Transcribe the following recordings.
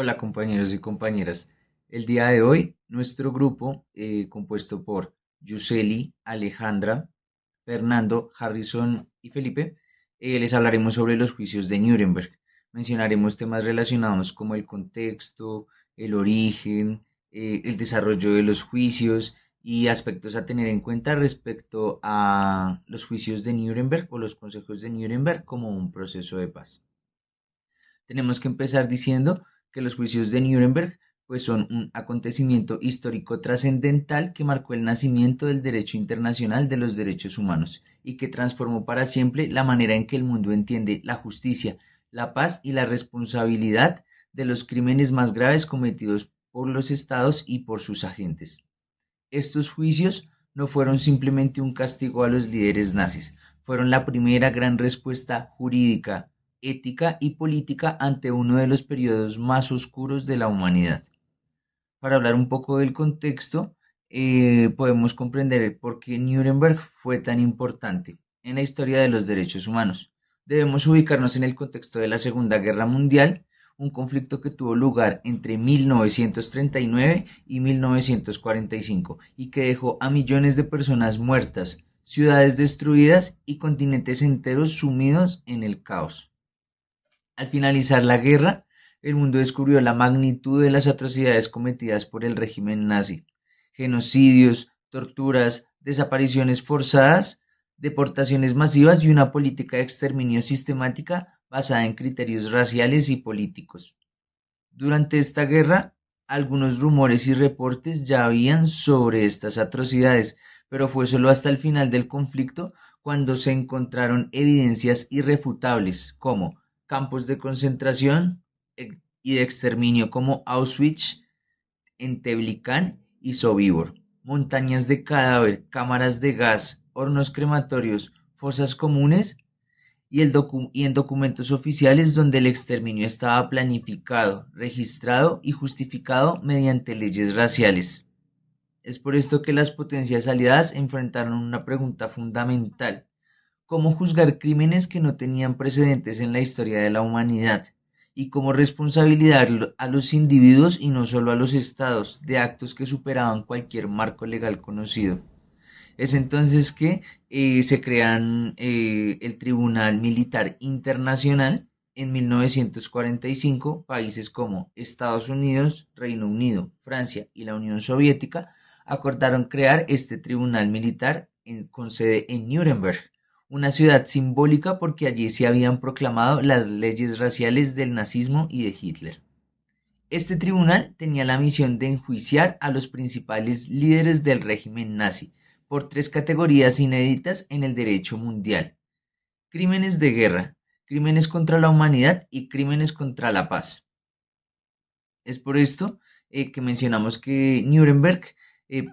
Hola compañeros y compañeras. El día de hoy nuestro grupo, compuesto por Yuseli, Alejandra, Fernando, Harrison y Felipe, les hablaremos sobre los juicios de Nuremberg. Mencionaremos temas relacionados como el contexto, el origen, el desarrollo de los juicios y aspectos a tener en cuenta respecto a los juicios de Nuremberg o los consejos de Nuremberg como un proceso de paz. Tenemos que empezar diciendo que los juicios de Nuremberg pues son un acontecimiento histórico trascendental que marcó el nacimiento del derecho internacional de los derechos humanos y que transformó para siempre la manera en que el mundo entiende la justicia, la paz y la responsabilidad de los crímenes más graves cometidos por los estados y por sus agentes. Estos juicios no fueron simplemente un castigo a los líderes nazis, fueron la primera gran respuesta jurídica, ética y política ante uno de los periodos más oscuros de la humanidad. Para hablar un poco del contexto, podemos comprender por qué Nuremberg fue tan importante en la historia de los derechos humanos. Debemos ubicarnos en el contexto de la Segunda Guerra Mundial, un conflicto que tuvo lugar entre 1939 y 1945 y que dejó a millones de personas muertas, ciudades destruidas y continentes enteros sumidos en el caos. Al finalizar la guerra, el mundo descubrió la magnitud de las atrocidades cometidas por el régimen nazi: genocidios, torturas, desapariciones forzadas, deportaciones masivas y una política de exterminio sistemática basada en criterios raciales y políticos. Durante esta guerra, algunos rumores y reportes ya habían sobre estas atrocidades, pero fue solo hasta el final del conflicto cuando se encontraron evidencias irrefutables como campos de concentración y de exterminio como Auschwitz, Enteblikán y Sobibor, montañas de cadáver, cámaras de gas, hornos crematorios, fosas comunes y en documentos oficiales donde el exterminio estaba planificado, registrado y justificado mediante leyes raciales. Es por esto que las potencias aliadas enfrentaron una pregunta fundamental: ¿cómo juzgar crímenes que no tenían precedentes en la historia de la humanidad? Y cómo responsabilizar a los individuos y no solo a los estados de actos que superaban cualquier marco legal conocido. Es entonces que se crean el Tribunal Militar Internacional en 1945. Países como Estados Unidos, Reino Unido, Francia y la Unión Soviética acordaron crear este tribunal militar con sede en Nuremberg, una ciudad simbólica porque allí se habían proclamado las leyes raciales del nazismo y de Hitler. Este tribunal tenía la misión de enjuiciar a los principales líderes del régimen nazi por tres categorías inéditas en el derecho mundial: crímenes de guerra, crímenes contra la humanidad y crímenes contra la paz. Es por esto que mencionamos que Nuremberg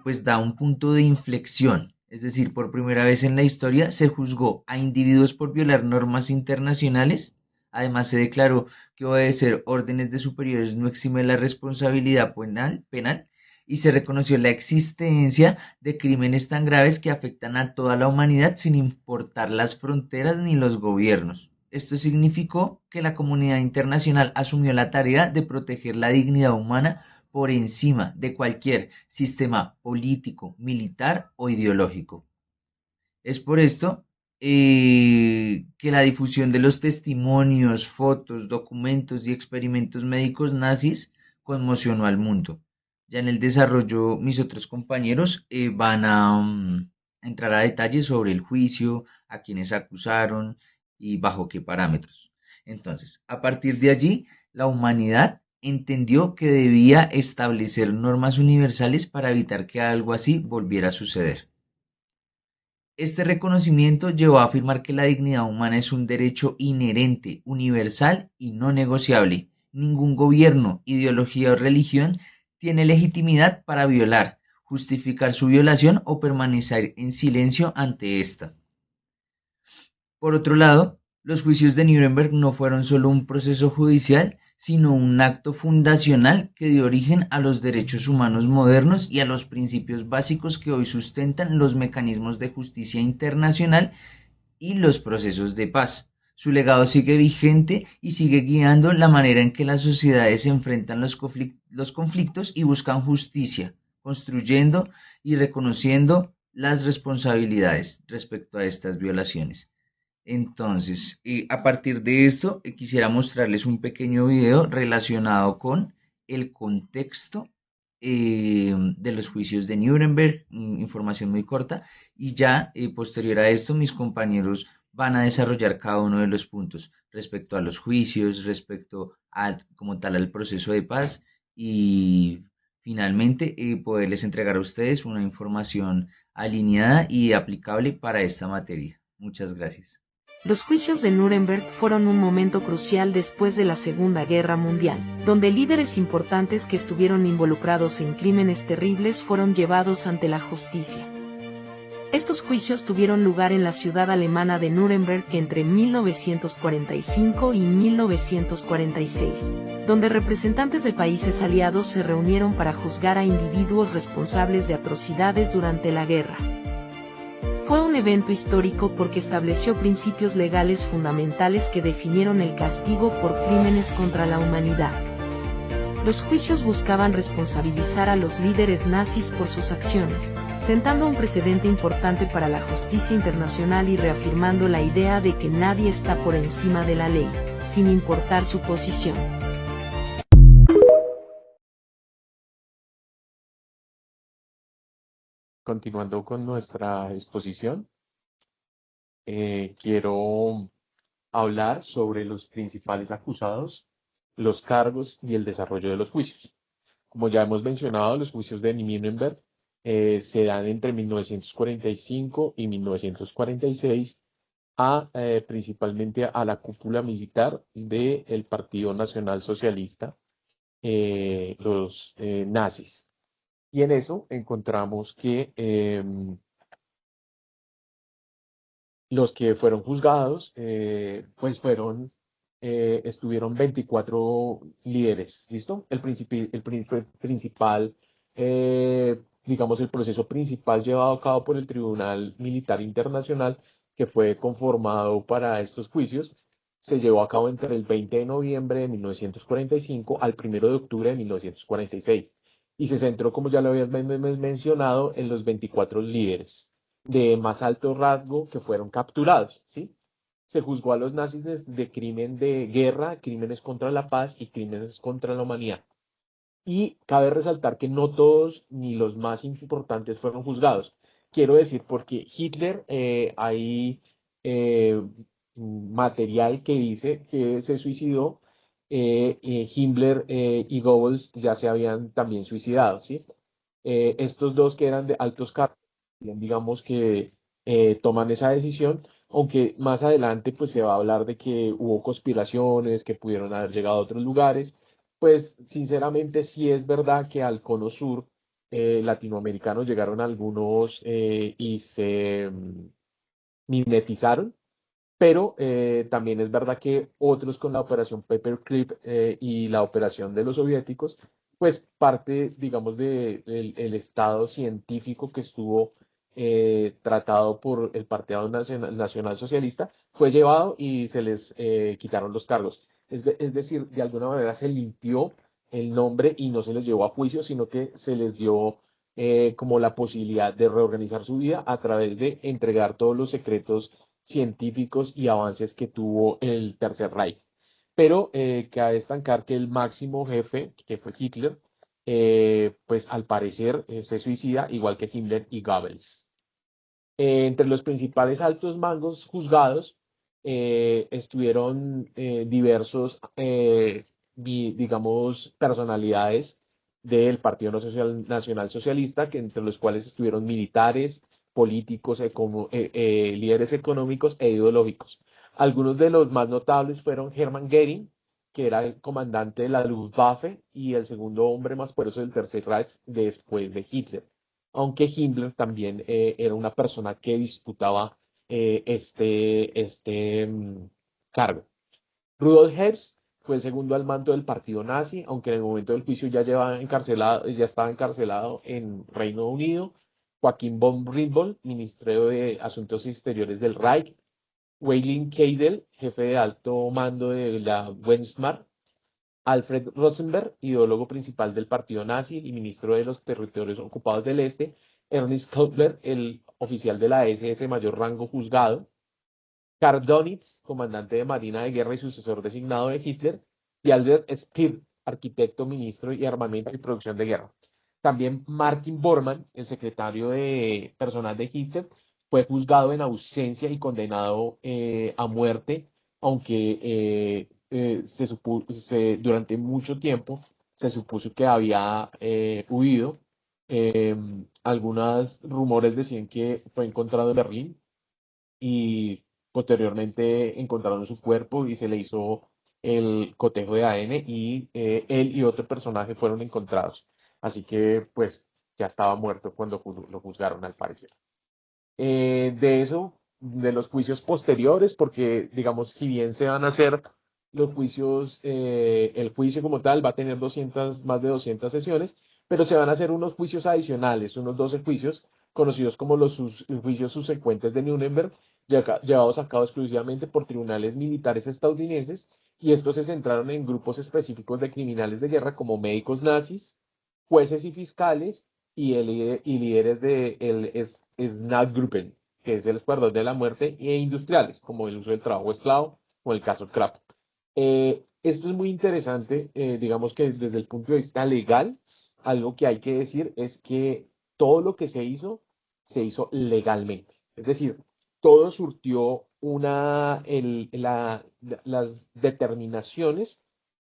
pues da un punto de inflexión, es decir, por primera vez en la historia se juzgó a individuos por violar normas internacionales. Además, se declaró que obedecer órdenes de superiores no exime la responsabilidad penal y se reconoció la existencia de crímenes tan graves que afectan a toda la humanidad sin importar las fronteras ni los gobiernos. Esto significó que la comunidad internacional asumió la tarea de proteger la dignidad humana por encima de cualquier sistema político, militar o ideológico. Es por esto que la difusión de los testimonios, fotos, documentos y experimentos médicos nazis conmocionó al mundo. Ya en el desarrollo, mis otros compañeros van a entrar a detalles sobre el juicio, a quienes acusaron y bajo qué parámetros. Entonces, a partir de allí, la humanidad entendió que debía establecer normas universales para evitar que algo así volviera a suceder. Este reconocimiento llevó a afirmar que la dignidad humana es un derecho inherente, universal y no negociable. Ningún gobierno, ideología o religión tiene legitimidad para violar, justificar su violación o permanecer en silencio ante esta. Por otro lado, los juicios de Nuremberg no fueron solo un proceso judicial, sino un acto fundacional que dio origen a los derechos humanos modernos y a los principios básicos que hoy sustentan los mecanismos de justicia internacional y los procesos de paz. Su legado sigue vigente y sigue guiando la manera en que las sociedades enfrentan los conflictos y buscan justicia, construyendo y reconociendo las responsabilidades respecto a estas violaciones. Entonces, a partir de esto, quisiera mostrarles un pequeño video relacionado con el contexto de los juicios de Nuremberg, información muy corta, y ya posterior a esto mis compañeros van a desarrollar cada uno de los puntos respecto a los juicios, respecto al, como tal al proceso de paz y finalmente poderles entregar a ustedes una información alineada y aplicable para esta materia. Muchas gracias. Los juicios de Nuremberg fueron un momento crucial después de la Segunda Guerra Mundial, donde líderes importantes que estuvieron involucrados en crímenes terribles fueron llevados ante la justicia. Estos juicios tuvieron lugar en la ciudad alemana de Nuremberg entre 1945 y 1946, donde representantes de países aliados se reunieron para juzgar a individuos responsables de atrocidades durante la guerra. Fue un evento histórico porque estableció principios legales fundamentales que definieron el castigo por crímenes contra la humanidad. Los juicios buscaban responsabilizar a los líderes nazis por sus acciones, sentando un precedente importante para la justicia internacional y reafirmando la idea de que nadie está por encima de la ley, sin importar su posición. Continuando con nuestra exposición, quiero hablar sobre los principales acusados, los cargos y el desarrollo de los juicios. Como ya hemos mencionado, los juicios de Nuremberg se dan entre 1945 y 1946 principalmente a la cúpula militar del Partido Nacional Socialista, los nazis. Y en eso encontramos que los que fueron juzgados, pues estuvieron 24 líderes, ¿listo? Principal, digamos, el proceso principal llevado a cabo por el Tribunal Militar Internacional, que fue conformado para estos juicios, se llevó a cabo entre el 20 de noviembre de 1945 al 1 de octubre de 1946, y se centró, como ya lo habías mencionado, en los 24 líderes de más alto rasgo que fueron capturados, ¿sí? Se juzgó a los nazis de crimen de guerra, crímenes contra la paz y crímenes contra la humanidad. Y cabe resaltar que no todos ni los más importantes fueron juzgados. Quiero decir, porque Hitler, hay material que dice que se suicidó, Himmler y Goebbels ya se habían también suicidado, ¿sí? Estos dos que eran de altos cargos, digamos que toman esa decisión, aunque más adelante pues se va a hablar de que hubo conspiraciones, que pudieron haber llegado a otros lugares. Pues sinceramente sí es verdad que al Cono Sur latinoamericanos llegaron algunos y se mimetizaron, pero también es verdad que otros con la operación Paperclip y la operación de los soviéticos, pues parte, digamos, del estado científico que estuvo tratado por el Partido Nacional Socialista, fue llevado y se les quitaron los cargos. Es decir, de alguna manera se limpió el nombre y no se les llevó a juicio, sino que se les dio como la posibilidad de reorganizar su vida a través de entregar todos los secretos científicos y avances que tuvo el Tercer Reich. Pero cabe destacar que el máximo jefe, que fue Hitler, pues al parecer se suicida, igual que Himmler y Goebbels. Entre los principales altos mangos juzgados estuvieron diversos, digamos, personalidades del Partido Nacional Socialista, que entre los cuales estuvieron militares, políticos, líderes económicos e ideológicos. Algunos de los más notables fueron Hermann Göring, que era el comandante de la Luftwaffe y el segundo hombre más poderoso del Tercer Reich después de Hitler, aunque Himmler también era una persona que disputaba cargo. Rudolf Hess fue el segundo al mando del partido nazi, aunque en el momento del juicio ya estaba encarcelado en Reino Unido. Joachim von Ribbentrop, ministro de Asuntos Exteriores del Reich, Weylin Keidel, jefe de alto mando de la Wehrmacht, Alfred Rosenberg, ideólogo principal del partido nazi y ministro de los territorios ocupados del Este, Ernst Kautler, el oficial de la SS mayor rango juzgado, Karl Donitz, comandante de Marina de Guerra y sucesor designado de Hitler, y Albert Speer, arquitecto, ministro y armamento y producción de guerra. También Martin Bormann, el secretario de personal de Hitler, fue juzgado en ausencia y condenado a muerte, aunque durante mucho tiempo se supuso que había huido. Algunos rumores decían que fue encontrado en Berlín y posteriormente encontraron su cuerpo y se le hizo el cotejo de ADN y él y otro personaje fueron encontrados. Así que pues ya estaba muerto cuando lo juzgaron al parecer. De eso, de los juicios posteriores, porque digamos, si bien se van a hacer los juicios, el juicio como tal va a tener más de 200 sesiones, pero se van a hacer unos juicios adicionales, unos 12 juicios, conocidos como los juicios subsecuentes de Nuremberg, llevados a cabo exclusivamente por tribunales militares estadounidenses, y estos se centraron en grupos específicos de criminales de guerra como médicos nazis, jueces y fiscales, y líderes de el Snackgruppen, que es el Escuadrón de la Muerte, e industriales, como el uso del trabajo esclavo o el caso Krapp. Esto es muy interesante, digamos que desde el punto de vista legal, algo que hay que decir es que todo lo que se hizo legalmente. Es decir, todo surtió las determinaciones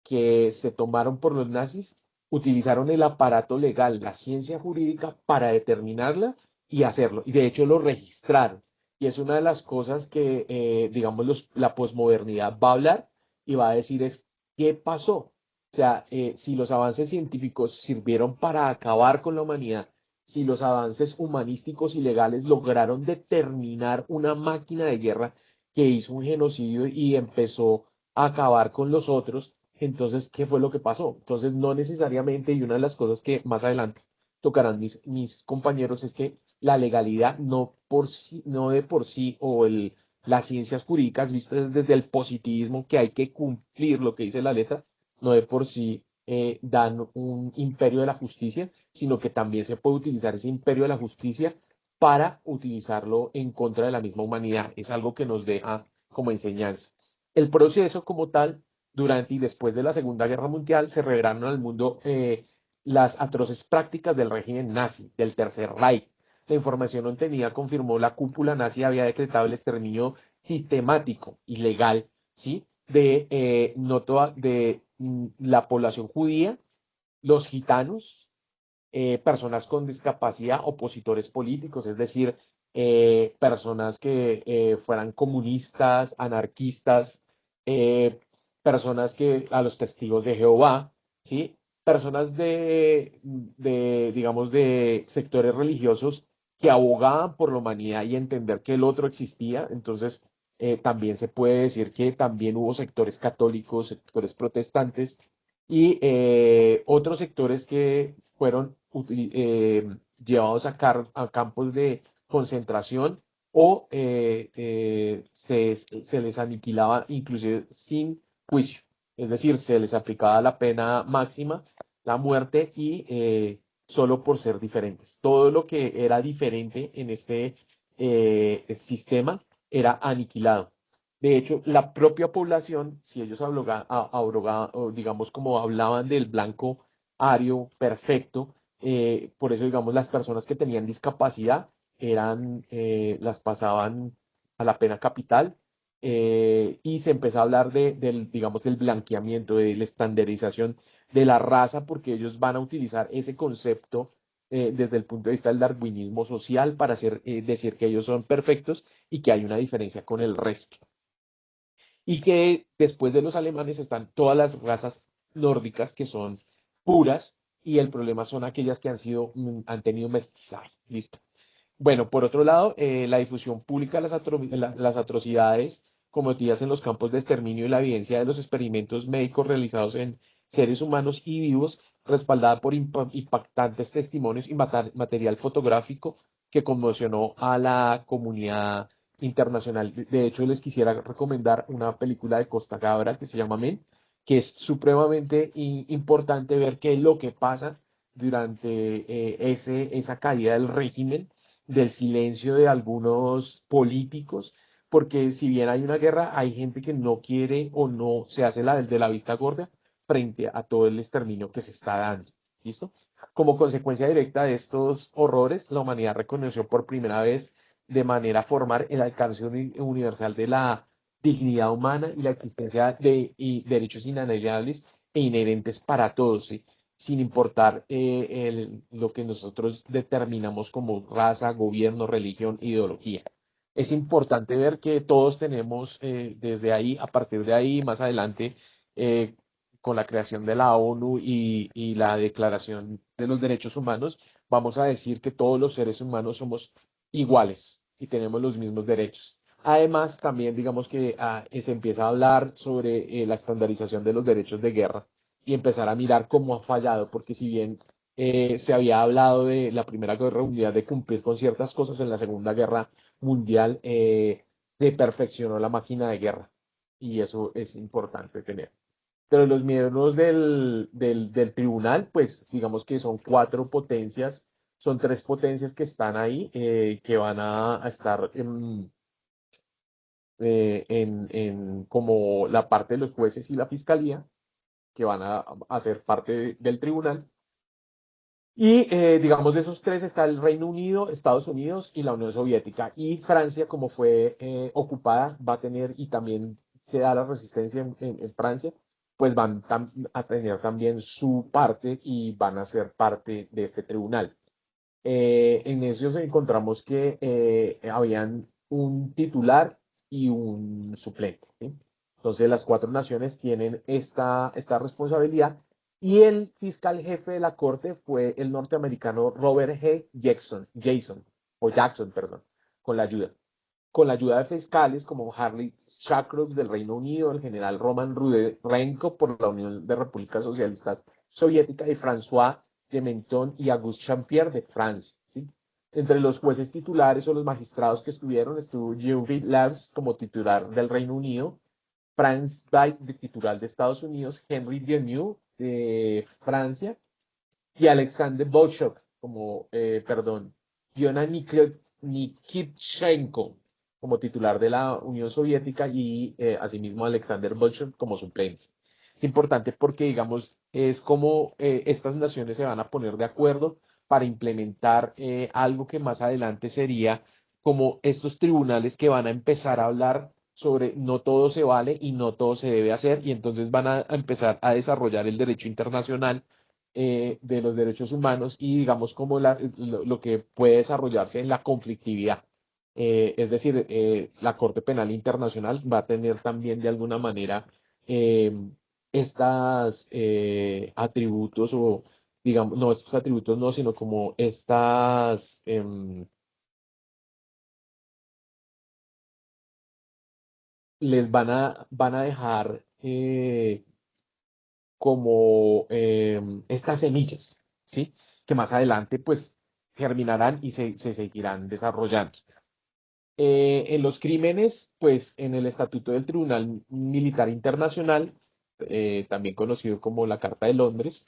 que se tomaron por los nazis, utilizaron el aparato legal, la ciencia jurídica, para determinarla y hacerlo. Y de hecho lo registraron. Y es una de las cosas que, digamos, la posmodernidad va a hablar y va a decir es, ¿qué pasó? O sea, si los avances científicos sirvieron para acabar con la humanidad, si los avances humanísticos y legales lograron determinar una máquina de guerra que hizo un genocidio y empezó a acabar con los otros, entonces, ¿qué fue lo que pasó? Entonces, no necesariamente, y una de las cosas que más adelante tocarán mis compañeros es que la legalidad no de por sí, las ciencias jurídicas vistas desde el positivismo, que hay que cumplir lo que dice la letra, no de por sí dan un imperio de la justicia, sino que también se puede utilizar ese imperio de la justicia para utilizarlo en contra de la misma humanidad. Es algo que nos deja como enseñanza. El proceso como tal, durante y después de la Segunda Guerra Mundial, se revelaron al mundo las atroces prácticas del régimen nazi, del Tercer Reich. La información obtenida confirmó la cúpula nazi había decretado el exterminio sistemático y legal, ¿sí? De la población judía, los gitanos, personas con discapacidad, opositores políticos, es decir, personas que fueran comunistas, anarquistas, eh, personas que a los testigos de Jehová, ¿sí? Personas digamos, de sectores religiosos que abogaban por la humanidad y entender que el otro existía. Entonces, también se puede decir que también hubo sectores católicos, sectores protestantes y otros sectores que fueron llevados a campos de concentración o se les aniquilaba inclusive sin juicio. Es decir, se les aplicaba la pena máxima, la muerte y solo por ser diferentes. Todo lo que era diferente en este sistema era aniquilado. De hecho, la propia población, si ellos o digamos como hablaban del blanco ario perfecto, por eso digamos las personas que tenían discapacidad las pasaban a la pena capital, y se empezó a hablar digamos, del blanqueamiento, de la estandarización de la raza, porque ellos van a utilizar ese concepto desde el punto de vista del darwinismo social para decir que ellos son perfectos y que hay una diferencia con el resto y que después de los alemanes están todas las razas nórdicas que son puras y el problema son aquellas que han tenido mestizaje. Listo. Bueno, por otro lado, la difusión pública de las atrocidades cometidas en los campos de exterminio y la evidencia de los experimentos médicos realizados en seres humanos y vivos, respaldada por impactantes testimonios y material fotográfico que conmocionó a la comunidad internacional. De hecho, les quisiera recomendar una película de Costa Gabra que se llama Men, que es supremamente importante ver qué es lo que pasa durante esa caída del régimen, del silencio de algunos políticos, porque si bien hay una guerra, hay gente que no quiere o no se hace la de la vista gorda frente a todo el exterminio que se está dando. ¿Listo? Como consecuencia directa de estos horrores, la humanidad reconoció por primera vez de manera formal el alcance universal de la dignidad humana y la existencia de derechos inalienables e inherentes para todos, ¿sí? Sin importar lo que nosotros determinamos como raza, gobierno, religión, ideología. Es importante ver que todos tenemos desde ahí, a partir de ahí, más adelante, eh, con la creación de la ONU y la Declaración de los Derechos Humanos, vamos a decir que todos los seres humanos somos iguales y tenemos los mismos derechos. Además, también digamos que se empieza a hablar sobre la estandarización de los derechos de guerra y empezar a mirar cómo ha fallado, porque si bien se había hablado de la Primera Guerra Mundial de cumplir con ciertas cosas, en la Segunda Guerra Mundial se perfeccionó la máquina de guerra y eso es importante tener. Pero los miembros del tribunal, pues digamos que son cuatro potencias, son tres potencias que están ahí, que van a estar en como la parte de los jueces y la fiscalía, que van a hacer parte del tribunal. Y digamos de esos tres está el Reino Unido, Estados Unidos y la Unión Soviética. Y Francia, como fue ocupada, va a tener, y también se da la resistencia en Francia, pues van a tener también su parte y van a ser parte de este tribunal. En ellos encontramos que habían un titular y un suplente, ¿sí? Entonces las cuatro naciones tienen esta responsabilidad y el fiscal jefe de la corte fue el norteamericano Robert G. Jackson, perdón, con la ayuda. Con la ayuda de fiscales como Harley Shacroft del Reino Unido, el general Roman Rudenko por la Unión de Repúblicas Socialistas Soviética y François de Menton y Auguste Champier de Francia, ¿sí? Entre los jueces titulares o los magistrados que estuvieron, estuvo Geoffrey Labs como titular del Reino Unido, Franz Dyke de titular de Estados Unidos, Henry Deneuve de Francia y Alexander Bolshoi como, perdón, Fiona Nikitchenko como titular de la Unión Soviética y asimismo Alexander Bolshoi como suplente. Es importante porque, digamos, es como estas naciones se van a poner de acuerdo para implementar algo que más adelante sería como estos tribunales que van a empezar a hablar sobre no todo se vale y no todo se debe hacer, y entonces van a empezar a desarrollar el derecho internacional de los derechos humanos y digamos como lo que puede desarrollarse en la conflictividad. Es decir, la Corte Penal Internacional va a tener también de alguna manera eh, estas atributos o digamos, no estos atributos no, sino como estas, les van a dejar como estas semillas, ¿sí? Que más adelante pues germinarán y se seguirán desarrollando. En los crímenes, pues en el Estatuto del Tribunal Militar Internacional, también conocido como la Carta de Londres,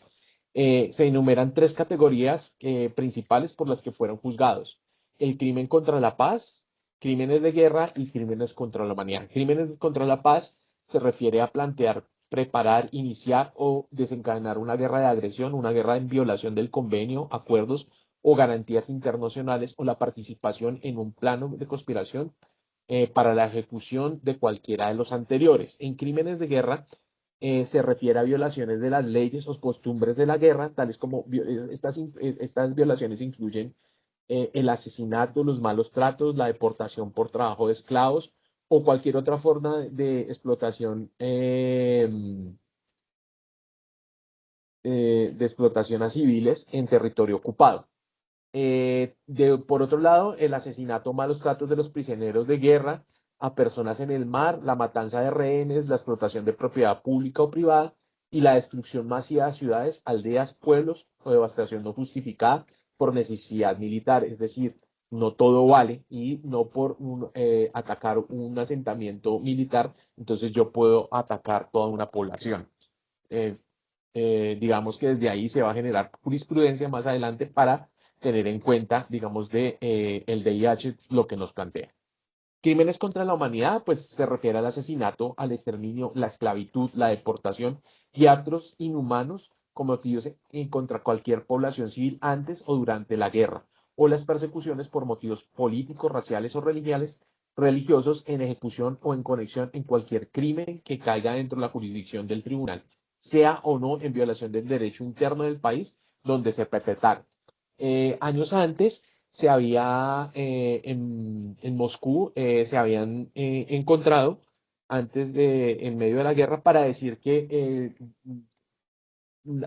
se enumeran tres categorías principales por las que fueron juzgados: el crimen contra la paz, crímenes de guerra y crímenes contra la humanidad. Crímenes contra la paz se refiere a plantear, preparar, iniciar o desencadenar una guerra de agresión, una guerra en violación del convenio, acuerdos o garantías internacionales o la participación en un plano de conspiración para la ejecución de cualquiera de los anteriores. En crímenes de guerra se refiere a violaciones de las leyes o costumbres de la guerra, tales como estas violaciones incluyen el asesinato, los malos tratos, la deportación por trabajo de esclavos o cualquier otra forma de explotación, de explotación a civiles en territorio ocupado. Por otro lado, el asesinato o malos tratos de los prisioneros de guerra a personas en el mar, la matanza de rehenes, la explotación de propiedad pública o privada y la destrucción masiva de ciudades, aldeas, pueblos o devastación no justificada por necesidad militar. Es decir, no todo vale y no por atacar un asentamiento militar, entonces yo puedo atacar toda una población. Eh, digamos que desde ahí se va a generar jurisprudencia más adelante para tener en cuenta, digamos, el DIH, lo que nos plantea. Crímenes contra la humanidad, pues se refiere al asesinato, al exterminio, la esclavitud, la deportación y actos inhumanos cometidos contra cualquier población civil antes o durante la guerra, o las persecuciones por motivos políticos, raciales o religiosos en ejecución o en conexión en cualquier crimen que caiga dentro de la jurisdicción del tribunal, sea o no en violación del derecho interno del país donde se perpetraron. Años antes se había en Moscú se habían encontrado en medio de la guerra para decir que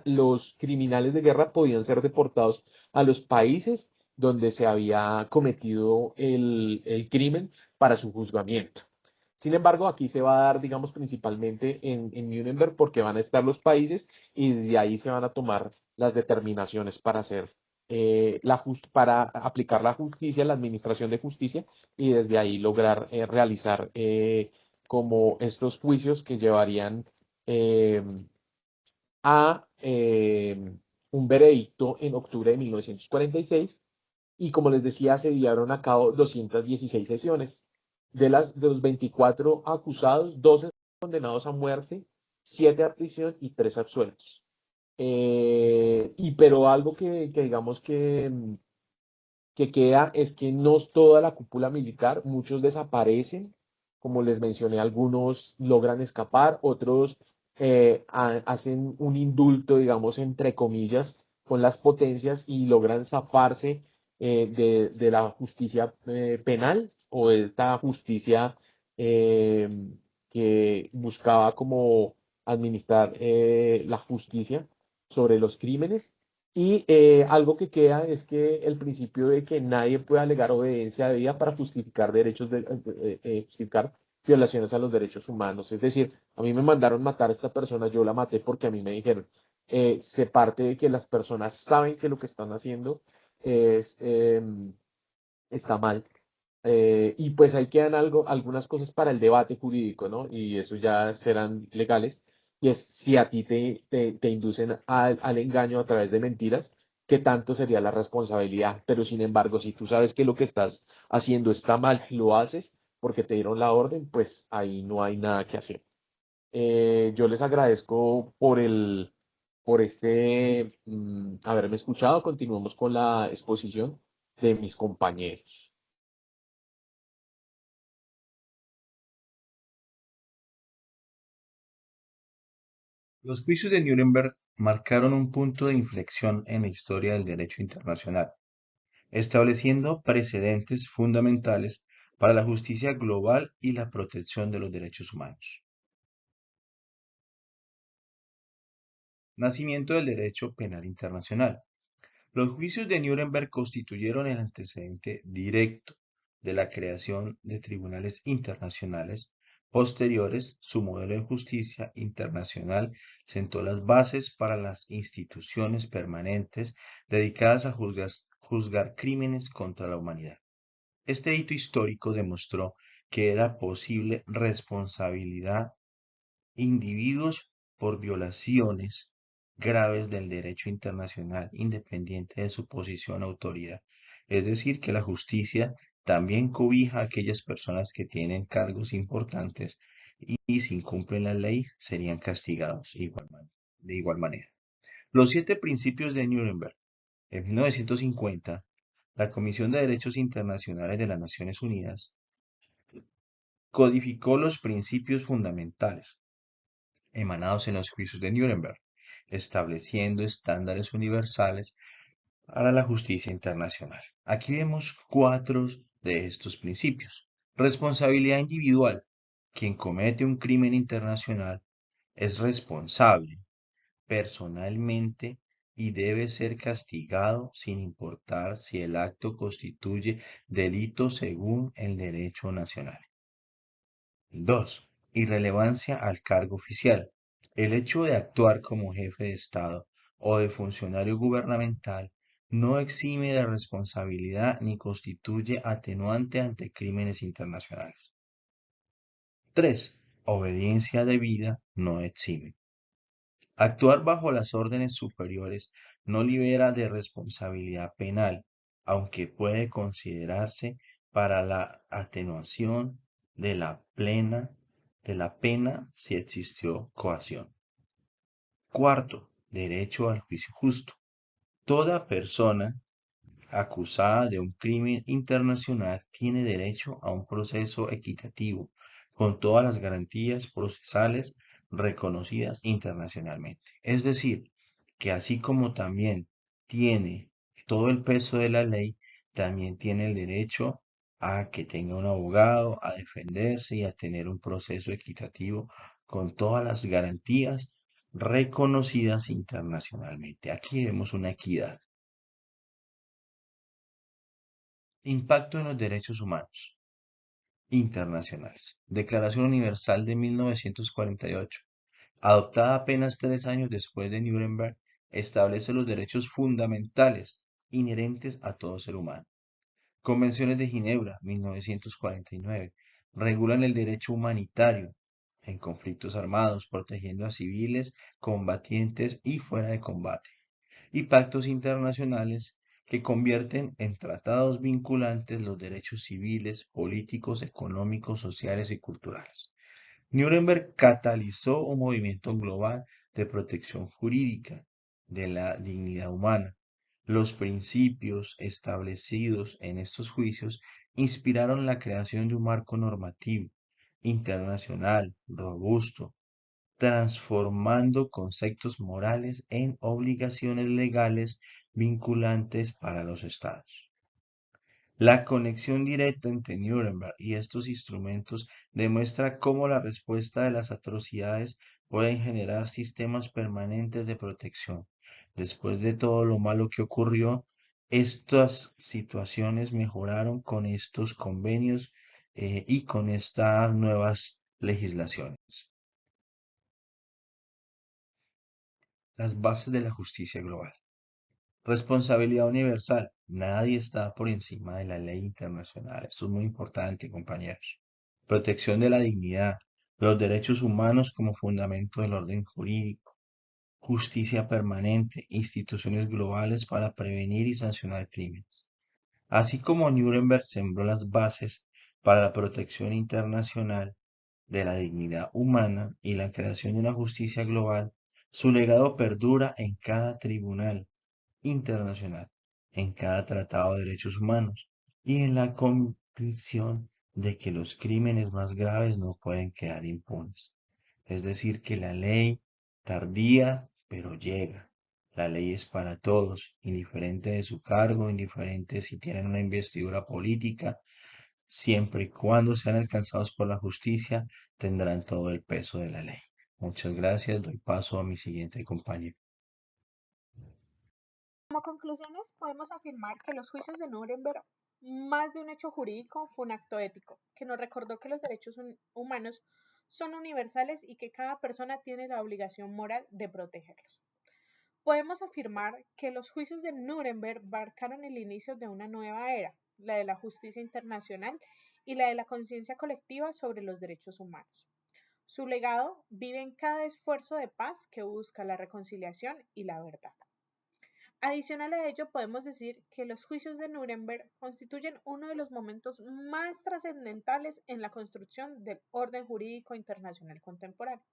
los criminales de guerra podían ser deportados a los países donde se había cometido el crimen para su juzgamiento. Sin embargo, aquí se va a dar, digamos, principalmente en Nuremberg porque van a estar los países y de ahí se van a tomar las determinaciones para hacer para aplicar la justicia, la administración de justicia y desde ahí lograr realizar como estos juicios que llevarían eh, a un veredicto en octubre de 1946 y como les decía, se llevaron a cabo 216 sesiones. De los 24 acusados, 12 condenados a muerte, 7 a prisión y 3 absueltos. Pero algo que digamos que queda es que no es toda la cúpula militar, muchos desaparecen, como les mencioné, algunos logran escapar, otros hacen un indulto, digamos, entre comillas, con las potencias y logran zafarse de la justicia penal o de esta justicia eh, que buscaba como administrar la justicia sobre los crímenes y algo que queda es que el principio de que nadie puede alegar obediencia debida para justificar justificar violaciones a los derechos humanos. Es decir, a mí me mandaron matar a esta persona, yo la maté porque a mí me dijeron. Se parte de que las personas saben que lo que están haciendo es, está mal. Y pues ahí quedan algunas cosas para el debate jurídico, ¿no? Y eso ya serán legales. Y es si a ti te inducen al engaño a través de mentiras, ¿qué tanto sería la responsabilidad? Pero sin embargo, si tú sabes que lo que estás haciendo está mal y lo haces porque te dieron la orden, pues ahí no hay nada que hacer. Yo les agradezco por haberme escuchado. Continuamos con la exposición de mis compañeros. Los juicios de Nuremberg marcaron un punto de inflexión en la historia del derecho internacional, estableciendo precedentes fundamentales para la justicia global y la protección de los derechos humanos. Nacimiento del derecho penal internacional. Los juicios de Nuremberg constituyeron el antecedente directo de la creación de tribunales internacionales. Posteriores, su modelo de justicia internacional sentó las bases para las instituciones permanentes dedicadas a juzgar crímenes contra la humanidad. Este hito histórico demostró que era posible responsabilidad individuos por violaciones graves del derecho internacional independiente de su posición o autoridad. Es decir, que la justicia también cobija a aquellas personas que tienen cargos importantes y si incumplen la ley serían castigados de igual manera. Los 7 principios de Nuremberg. En 1950, la Comisión de Derechos Internacionales de las Naciones Unidas codificó los principios fundamentales emanados en los juicios de Nuremberg, estableciendo estándares universales para la justicia internacional. Aquí vemos 4 de estos principios. Responsabilidad individual. Quien comete un crimen internacional es responsable personalmente y debe ser castigado sin importar si el acto constituye delito según el derecho nacional. 2. Irrelevancia al cargo oficial. El hecho de actuar como jefe de Estado o de funcionario gubernamental no exime de responsabilidad ni constituye atenuante ante crímenes internacionales. 3. Obediencia debida no exime. Actuar bajo las órdenes superiores no libera de responsabilidad penal, aunque puede considerarse para la atenuación de la pena si existió coacción. Cuarto, derecho al juicio justo. Toda persona acusada de un crimen internacional tiene derecho a un proceso equitativo, con todas las garantías procesales reconocidas internacionalmente. Es decir, que así como también tiene todo el peso de la ley, también tiene el derecho a que tenga un abogado, a defenderse y a tener un proceso equitativo con todas las garantías reconocidas internacionalmente. Aquí vemos una equidad. Impacto en los derechos humanos internacionales. Declaración Universal de 1948, adoptada apenas 3 años después de Nuremberg, establece los derechos fundamentales inherentes a todo ser humano. Convenciones de Ginebra, 1949, regulan el derecho humanitario en conflictos armados, protegiendo a civiles, combatientes y fuera de combate, y pactos internacionales que convierten en tratados vinculantes los derechos civiles, políticos, económicos, sociales y culturales. Nuremberg catalizó un movimiento global de protección jurídica de la dignidad humana. Los principios establecidos en estos juicios inspiraron la creación de un marco normativo internacional robusto, transformando conceptos morales en obligaciones legales vinculantes para los estados. La conexión directa entre Nuremberg y estos instrumentos demuestra cómo la respuesta de las atrocidades pueden generar sistemas permanentes de protección. Después de todo lo malo que ocurrió, estas situaciones mejoraron con estos convenios y con estas nuevas legislaciones. Las bases de la justicia global. Responsabilidad universal. Nadie está por encima de la ley internacional. Esto es muy importante, compañeros. Protección de la dignidad. Los derechos humanos como fundamento del orden jurídico. Justicia permanente. Instituciones globales para prevenir y sancionar crímenes. Así como Nuremberg sembró las bases para la protección internacional de la dignidad humana y la creación de una justicia global, su legado perdura en cada tribunal internacional, en cada tratado de derechos humanos y en la convicción de que los crímenes más graves no pueden quedar impunes. Es decir, que la ley tardía, pero llega. La ley es para todos, indiferente de su cargo, indiferente si tienen una investidura política, siempre y cuando sean alcanzados por la justicia, tendrán todo el peso de la ley. Muchas gracias. Doy paso a mi siguiente compañero. Como conclusiones, podemos afirmar que los juicios de Nuremberg, más de un hecho jurídico, fue un acto ético, que nos recordó que los derechos humanos son universales y que cada persona tiene la obligación moral de protegerlos. Podemos afirmar que los juicios de Nuremberg marcaron el inicio de una nueva era, la de la justicia internacional y la de la conciencia colectiva sobre los derechos humanos. Su legado vive en cada esfuerzo de paz que busca la reconciliación y la verdad. Adicional a ello, podemos decir que los juicios de Nuremberg constituyen uno de los momentos más trascendentales en la construcción del orden jurídico internacional contemporáneo,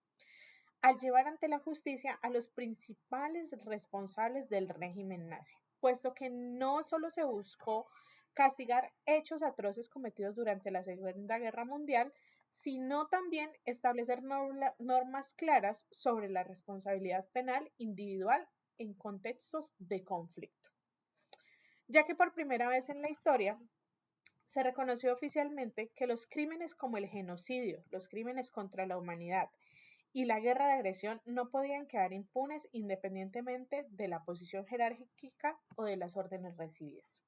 al llevar ante la justicia a los principales responsables del régimen nazi, puesto que no solo se buscó castigar hechos atroces cometidos durante la Segunda Guerra Mundial, sino también establecer normas claras sobre la responsabilidad penal individual en contextos de conflicto, ya que por primera vez en la historia se reconoció oficialmente que los crímenes como el genocidio, los crímenes contra la humanidad y la guerra de agresión no podían quedar impunes independientemente de la posición jerárquica o de las órdenes recibidas.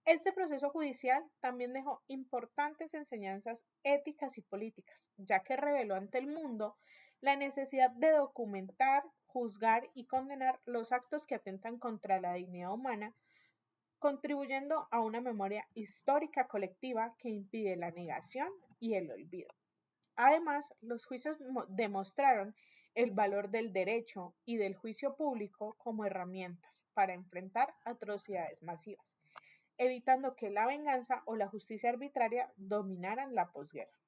Este proceso judicial también dejó importantes enseñanzas éticas y políticas, ya que reveló ante el mundo la necesidad de documentar, juzgar y condenar los actos que atentan contra la dignidad humana, contribuyendo a una memoria histórica colectiva que impide la negación y el olvido. Además, los juicios demostraron el valor del derecho y del juicio público como herramientas para enfrentar atrocidades masivas, evitando que la venganza o la justicia arbitraria dominaran la posguerra.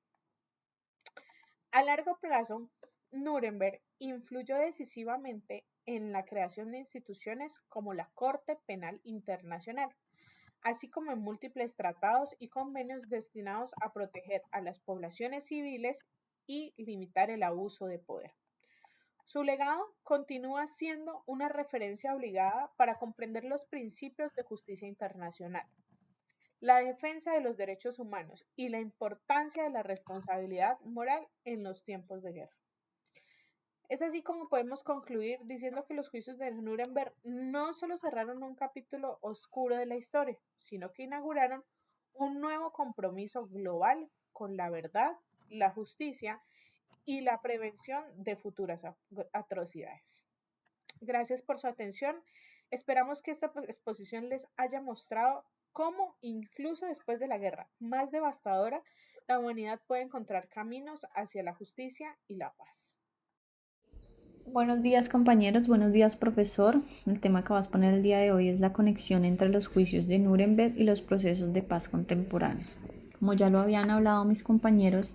A largo plazo, Nuremberg influyó decisivamente en la creación de instituciones como la Corte Penal Internacional, así como en múltiples tratados y convenios destinados a proteger a las poblaciones civiles y limitar el abuso de poder. Su legado continúa siendo una referencia obligada para comprender los principios de justicia internacional, la defensa de los derechos humanos y la importancia de la responsabilidad moral en los tiempos de guerra. Es así como podemos concluir diciendo que los juicios de Nuremberg no solo cerraron un capítulo oscuro de la historia, sino que inauguraron un nuevo compromiso global con la verdad, la justicia y la prevención de futuras atrocidades. Gracias por su atención. Esperamos que esta exposición les haya mostrado cómo, incluso después de la guerra más devastadora, la humanidad puede encontrar caminos hacia la justicia y la paz. Buenos días, compañeros, buenos días, profesor. El tema que vas a poner el día de hoy es la conexión entre los juicios de Nuremberg y los procesos de paz contemporáneos. Como ya lo habían hablado mis compañeros,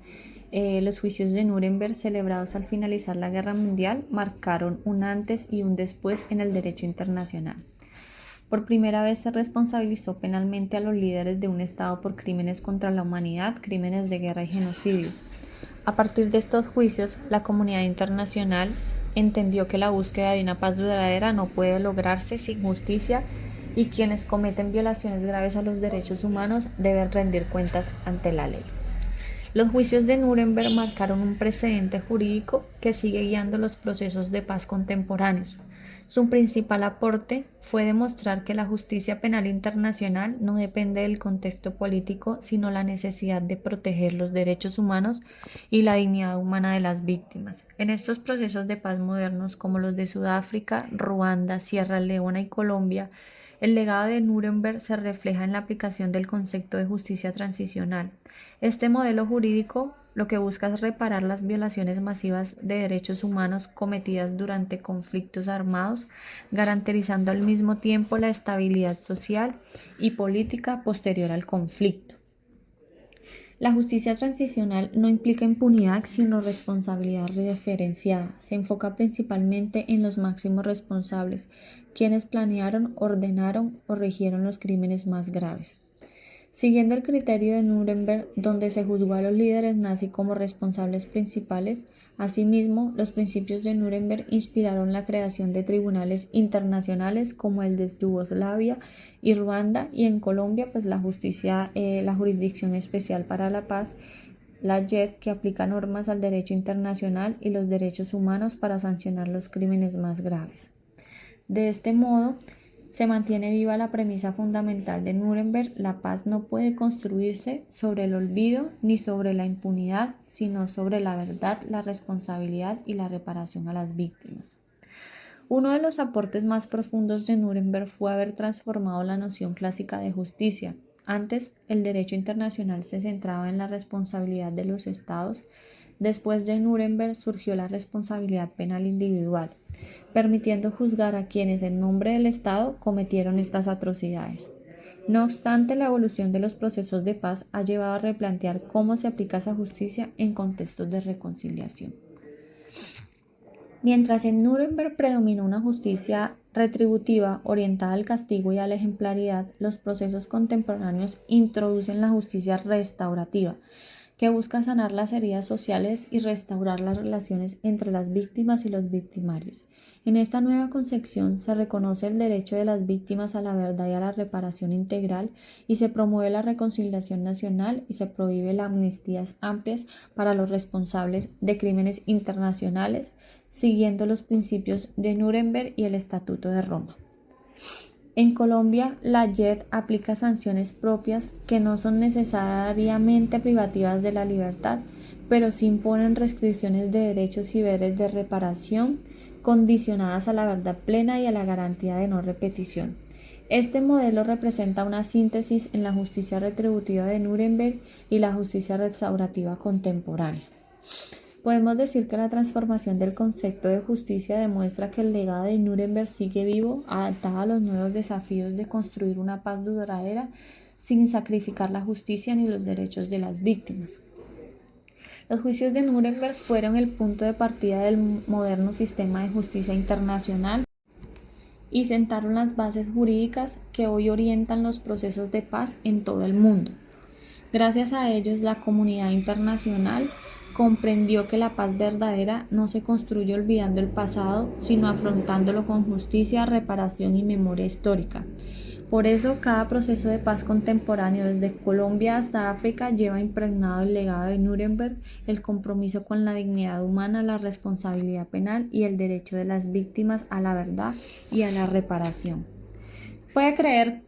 los juicios de Nuremberg celebrados al finalizar la Guerra Mundial marcaron un antes y un después en el derecho internacional. Por primera vez se responsabilizó penalmente a los líderes de un Estado por crímenes contra la humanidad, crímenes de guerra y genocidios. A partir de estos juicios, la comunidad internacional entendió que la búsqueda de una paz duradera no puede lograrse sin justicia y quienes cometen violaciones graves a los derechos humanos deben rendir cuentas ante la ley. Los juicios de Nuremberg marcaron un precedente jurídico que sigue guiando los procesos de paz contemporáneos. Su principal aporte fue demostrar que la justicia penal internacional no depende del contexto político, sino la necesidad de proteger los derechos humanos y la dignidad humana de las víctimas. En estos procesos de paz modernos, como los de Sudáfrica, Ruanda, Sierra Leona y Colombia, el legado de Nuremberg se refleja en la aplicación del concepto de justicia transicional. Este modelo jurídico lo que busca es reparar las violaciones masivas de derechos humanos cometidas durante conflictos armados, garantizando al mismo tiempo la estabilidad social y política posterior al conflicto. La justicia transicional no implica impunidad, sino responsabilidad referenciada. Se enfoca principalmente en los máximos responsables, quienes planearon, ordenaron o rigieron los crímenes más graves. Siguiendo el criterio de Nuremberg, donde se juzgó a los líderes nazi como responsables principales, asimismo, los principios de Nuremberg inspiraron la creación de tribunales internacionales como el de Yugoslavia y Ruanda, y en Colombia, pues la Jurisdicción Especial para la Paz, la JED, que aplica normas al derecho internacional y los derechos humanos para sancionar los crímenes más graves. De este modo, se mantiene viva la premisa fundamental de Nuremberg: la paz no puede construirse sobre el olvido ni sobre la impunidad, sino sobre la verdad, la responsabilidad y la reparación a las víctimas. Uno de los aportes más profundos de Nuremberg fue haber transformado la noción clásica de justicia. Antes, el derecho internacional se centraba en la responsabilidad de los estados. Después de Nuremberg surgió la responsabilidad penal individual, permitiendo juzgar a quienes en nombre del Estado cometieron estas atrocidades. No obstante, la evolución de los procesos de paz ha llevado a replantear cómo se aplica esa justicia en contextos de reconciliación. Mientras en Nuremberg predominó una justicia retributiva orientada al castigo y a la ejemplaridad, los procesos contemporáneos introducen la justicia restaurativa, que busca sanar las heridas sociales y restaurar las relaciones entre las víctimas y los victimarios. En esta nueva concepción se reconoce el derecho de las víctimas a la verdad y a la reparación integral, y se promueve la reconciliación nacional y se prohíbe las amnistías amplias para los responsables de crímenes internacionales, siguiendo los principios de Nuremberg y el Estatuto de Roma. En Colombia, la JED aplica sanciones propias que no son necesariamente privativas de la libertad, pero sí imponen restricciones de derechos y deberes de reparación, condicionadas a la verdad plena y a la garantía de no repetición. Este modelo representa una síntesis en la justicia retributiva de Nuremberg y la justicia restaurativa contemporánea. Podemos decir que la transformación del concepto de justicia demuestra que el legado de Nuremberg sigue vivo, adaptado a los nuevos desafíos de construir una paz duradera sin sacrificar la justicia ni los derechos de las víctimas. Los juicios de Nuremberg fueron el punto de partida del moderno sistema de justicia internacional y sentaron las bases jurídicas que hoy orientan los procesos de paz en todo el mundo. Gracias a ellos, la comunidad internacional comprendió que la paz verdadera no se construye olvidando el pasado, sino afrontándolo con justicia, reparación y memoria histórica. Por eso, cada proceso de paz contemporáneo, desde Colombia hasta África, lleva impregnado el legado de Nuremberg, el compromiso con la dignidad humana, la responsabilidad penal y el derecho de las víctimas a la verdad y a la reparación. Puede creer